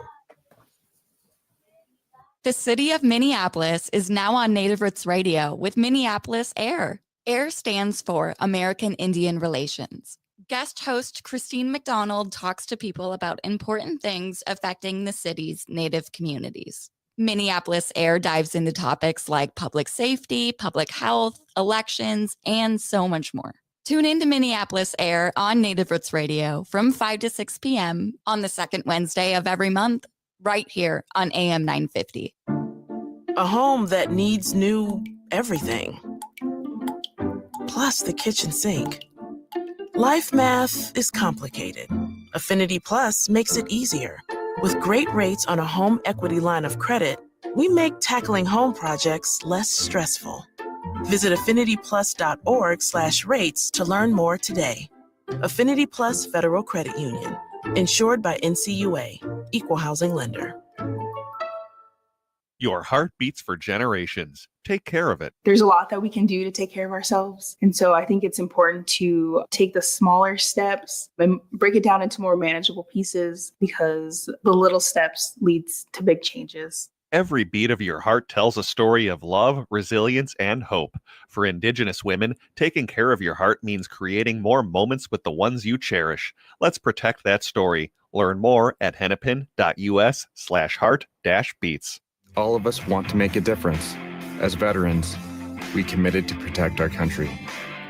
Speaker 2: The city of Minneapolis is now on Native Roots Radio with Minneapolis Air. AIR stands for American Indian Relations. Guest host Christine McDonald talks to people about important things affecting the city's Native communities. Minneapolis Air dives into topics like public safety, public health, elections, and so much more. Tune in to Minneapolis Air on Native Roots Radio from 5 to 6 p.m. on the second Wednesday of every month, right here on AM 950.
Speaker 18: A home that needs new everything. Plus the kitchen sink. Life math is complicated. Affinity Plus makes it easier. With great rates on a home equity line of credit, we make tackling home projects less stressful. Visit affinityplus.org/rates to learn more today. Affinity Plus Federal Credit Union. Insured by NCUA. Equal housing lender.
Speaker 17: Your heart beats for generations. Take care of it.
Speaker 6: There's a lot that we can do to take care of ourselves. And so I think it's important to take the smaller steps and break it down into more manageable pieces, because the little steps leads to big changes.
Speaker 17: Every beat of your heart tells a story of love, resilience, and hope. For Indigenous women, taking care of your heart means creating more moments with the ones you cherish. Let's protect that story. Learn more at hennepin.us/heart-beats.
Speaker 7: All of us want to make a difference. As veterans, we committed to protect our country.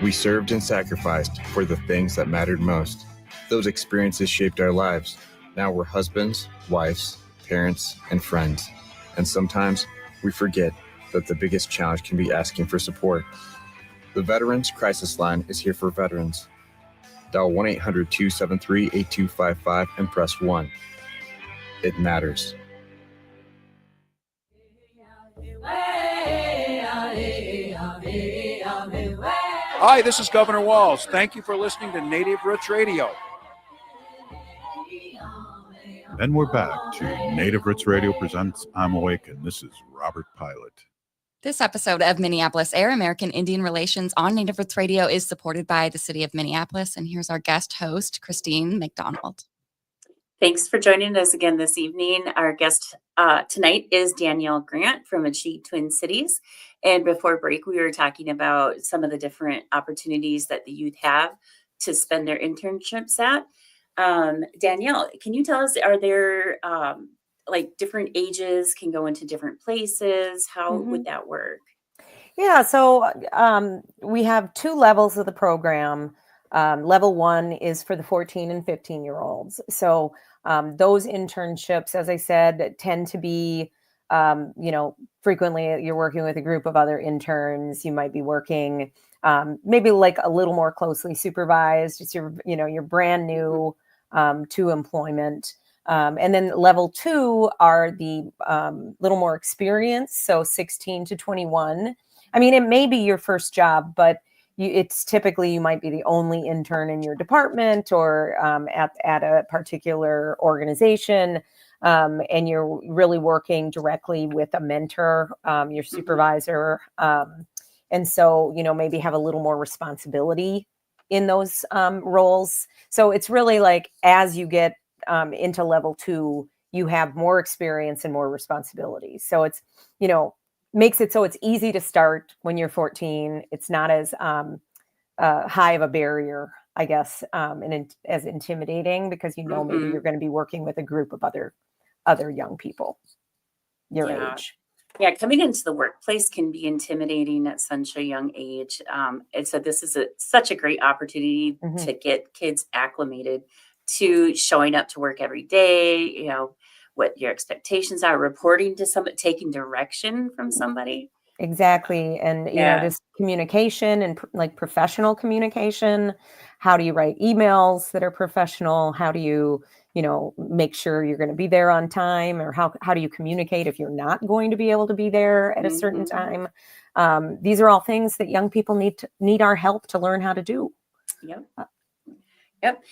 Speaker 7: We served and sacrificed for the things that mattered most. Those experiences shaped our lives. Now we're husbands, wives, parents, and friends. And sometimes we forget that the biggest challenge can be asking for support. The Veterans Crisis Line is here for veterans. Dial 1-800-273-8255 and press 1. It matters.
Speaker 8: Hi, this is Governor Walz. Thank you for listening to Native Roots Radio.
Speaker 1: And we're back to Native Roots Radio presents I'm Awake, and this is Robert Pilot.
Speaker 2: This episode of Minneapolis Air, American Indian Relations on Native Roots Radio is supported by the city of Minneapolis. And here's our guest host, Christine McDonald.
Speaker 13: Thanks for joining us again this evening. Our guest tonight is Danielle Grant from Achieve Twin Cities. And before break, we were talking about some of the different opportunities that the youth have to spend their internships at. Danielle, can you tell us, are there like different ages can go into different places? How would that work?
Speaker 24: Yeah, so we have two levels of the program. Level 1 is for the 14 and 15-year-olds. So those internships, as I said, tend to be, frequently you're working with a group of other interns. You might be working maybe like a little more closely supervised. It's you're brand new to employment. And then level 2 are the little more experienced, so 16 to 21. I mean, it may be your first job, but it's typically you might be the only intern in your department or at a particular organization, and you're really working directly with a mentor, your supervisor, and so maybe have a little more responsibility in those roles. So it's really like as you get into level 2, you have more experience and more responsibility. So it's makes it so it's easy to start when you're 14. It's not as high of a barrier, I guess, and as intimidating because maybe you're going to be working with a group of other young people your age.
Speaker 13: Yeah, coming into the workplace can be intimidating at such a young age. And so this is such a great opportunity to get kids acclimated to showing up to work every day, what your expectations are, reporting to somebody, taking direction from somebody.
Speaker 24: Exactly. And, just communication and like professional communication. How do you write emails that are professional? How do you, make sure you're going to be there on time, or how do you communicate if you're not going to be able to be there at a certain time? These are all things that young people need our help to learn how to do.
Speaker 13: Yep.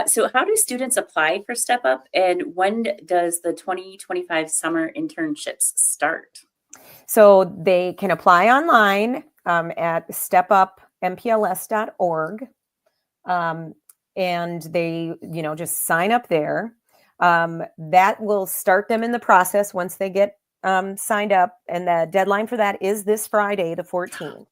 Speaker 13: So how do students apply for Step Up, and when does the 2025 summer internships start?
Speaker 24: So they can apply online at stepupmpls.org. And they, just sign up there. That will start them in the process once they get signed up. And the deadline for that is this Friday, the 14th.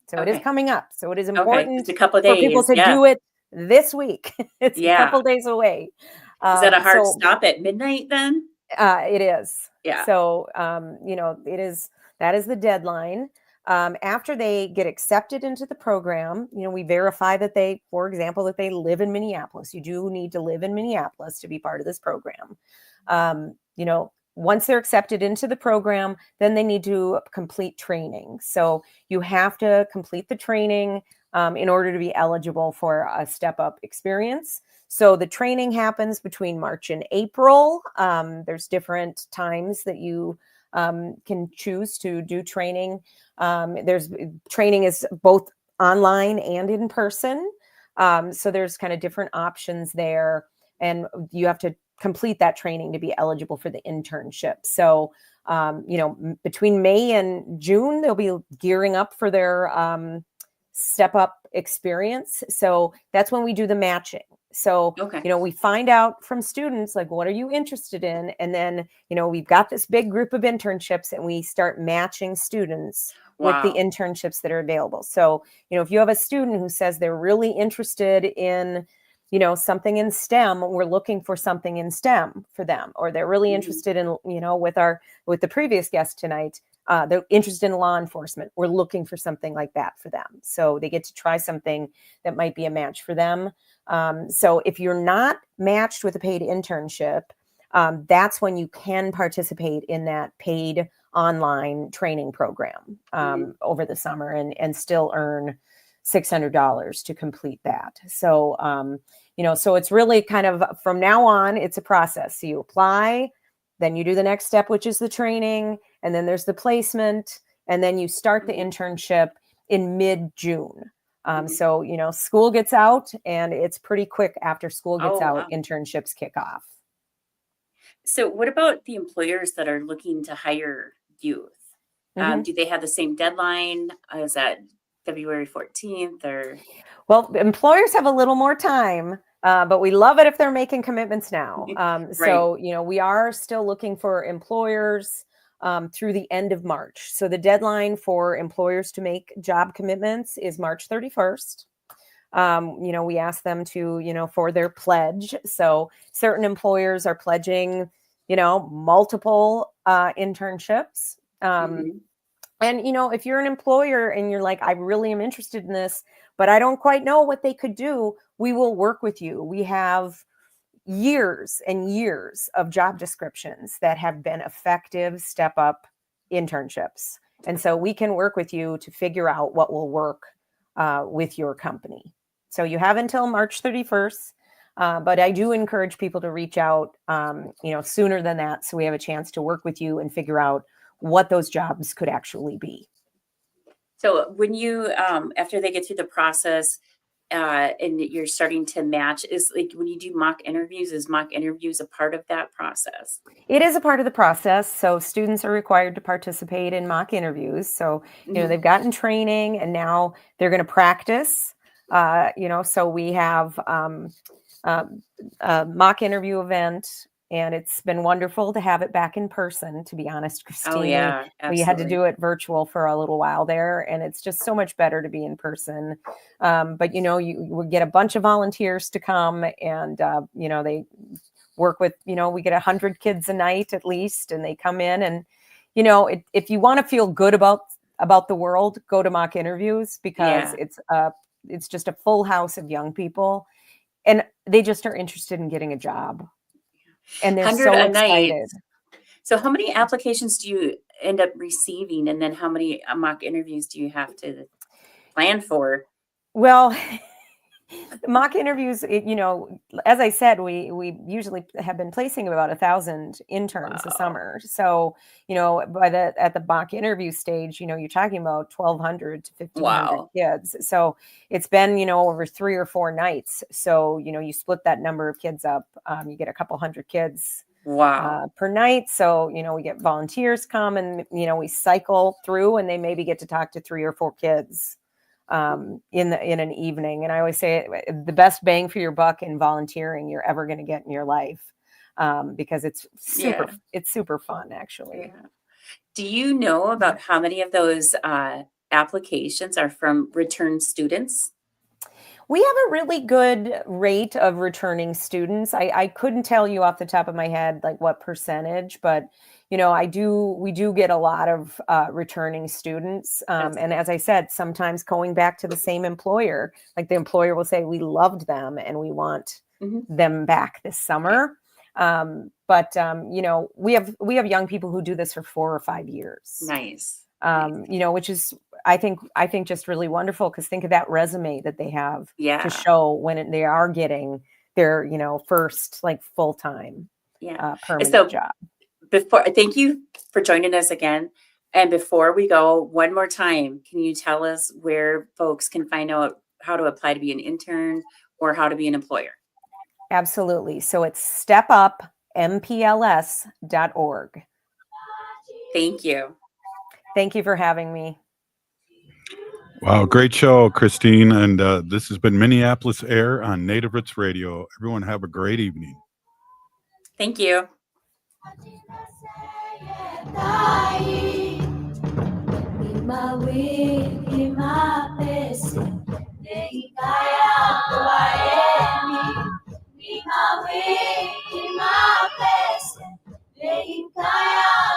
Speaker 24: So it is coming up. So it is important
Speaker 13: It's a couple of days,
Speaker 24: for people to do it this week. It's a couple days away.
Speaker 13: Is that a hard stop at midnight then?
Speaker 24: It is.
Speaker 13: Yeah.
Speaker 24: So, that is the deadline. After they get accepted into the program, we verify that they, for example, that they live in Minneapolis. You do need to live in Minneapolis to be part of this program. Once they're accepted into the program, then they need to complete training. So you have to complete the training in order to be eligible for a step-up experience. So the training happens between March and April. There's different times that you can choose to do training. Training is both online and in person. So there's kind of different options there, and you have to complete that training to be eligible for the internship. So, between May and June, they'll be gearing up for their step up experience. So that's when we do the matching. So, we find out from students, like, what are you interested in? And then, we've got this big group of internships, and we start matching students with the internships that are available. So, if you have a student who says they're really interested in, something in STEM, we're looking for something in STEM for them, or they're really interested in, with the previous guest tonight, they're interested in law enforcement. We're looking for something like that for them. So they get to try something that might be a match for them. So if you're not matched with a paid internship, that's when you can participate in that paid online training program over the summer and still earn $600 to complete that. So, so it's really kind of from now on, it's a process. So you apply, then you do the next step, which is the training, and then there's the placement, and then you start the internship in mid-June. So, school gets out, and it's pretty quick after school gets out, internships kick off.
Speaker 13: So what about the employers that are looking to hire youth? Do they have the same deadline? Is that February 14th or?
Speaker 24: Well, employers have a little more time, but we love it if they're making commitments now. So, we are still looking for employers through the end of March. So the deadline for employers to make job commitments is March 31st. We ask them to, for their pledge. So certain employers are pledging, multiple internships. And, if you're an employer and you're like, I really am interested in this, but I don't quite know what they could do, we will work with you. We have years and years of job descriptions that have been effective step-up internships. And so we can work with you to figure out what will work with your company. So you have until March 31st, but I do encourage people to reach out, sooner than that, so we have a chance to work with you and figure out what those jobs could actually be.
Speaker 13: So when you, after they get through the process and you're starting to match, is like when you do mock interviews, is mock interviews a part of that process?
Speaker 24: It is a part of the process. So students are required to participate in mock interviews. So, they've gotten training and now they're going to practice, so we have a mock interview event. And it's been wonderful to have it back in person, to be honest, Christine.
Speaker 13: Oh, yeah, absolutely.
Speaker 24: We had to do it virtual for a little while there, and it's just so much better to be in person. But, you would get a bunch of volunteers to come, and, they work with, we get 100 kids a night at least, and they come in. And, if you want to feel good about the world, go to mock interviews, because it's just a full house of young people, and they just are interested in getting a job. And they're so excited.
Speaker 13: So how many applications do you end up receiving? And then how many mock interviews do you have to plan for?
Speaker 24: Well, mock interviews, as I said, we usually have been placing about 1,000 interns a summer. So, at the mock interview stage, you're talking about 1,200 to 1,500 kids. So it's been, over 3 or 4 nights. So, you split that number of kids up, you get a couple hundred kids per night. So, we get volunteers come and, we cycle through and they maybe get to talk to 3 or 4 kids in an evening. And I always say the best bang for your buck in volunteering you're ever going to get in your life, because it's super fun, actually.
Speaker 13: Yeah. Do you know about how many of those applications are from return students?
Speaker 24: We have a really good rate of returning students. I couldn't tell you off the top of my head, like what percentage, but we do get a lot of returning students. And as I said, sometimes going back to the same employer, like the employer will say, we loved them and we want them back this summer. But we have young people who do this for 4 or 5 years.
Speaker 13: Nice.
Speaker 24: Which is, I think just really wonderful, because think of that resume that they have
Speaker 13: Yeah.
Speaker 24: to show when they are getting their, first like full-time permanent job.
Speaker 13: Thank you for joining us again. And before we go, one more time, can you tell us where folks can find out how to apply to be an intern or how to be an employer?
Speaker 24: Absolutely. So it's stepupmpls.org.
Speaker 13: Thank you.
Speaker 24: Thank you for having me.
Speaker 1: Wow, great show, Christine. And this has been Minneapolis Air on Native Roots Radio. Everyone have a great evening.
Speaker 13: Thank you.
Speaker 9: Kaya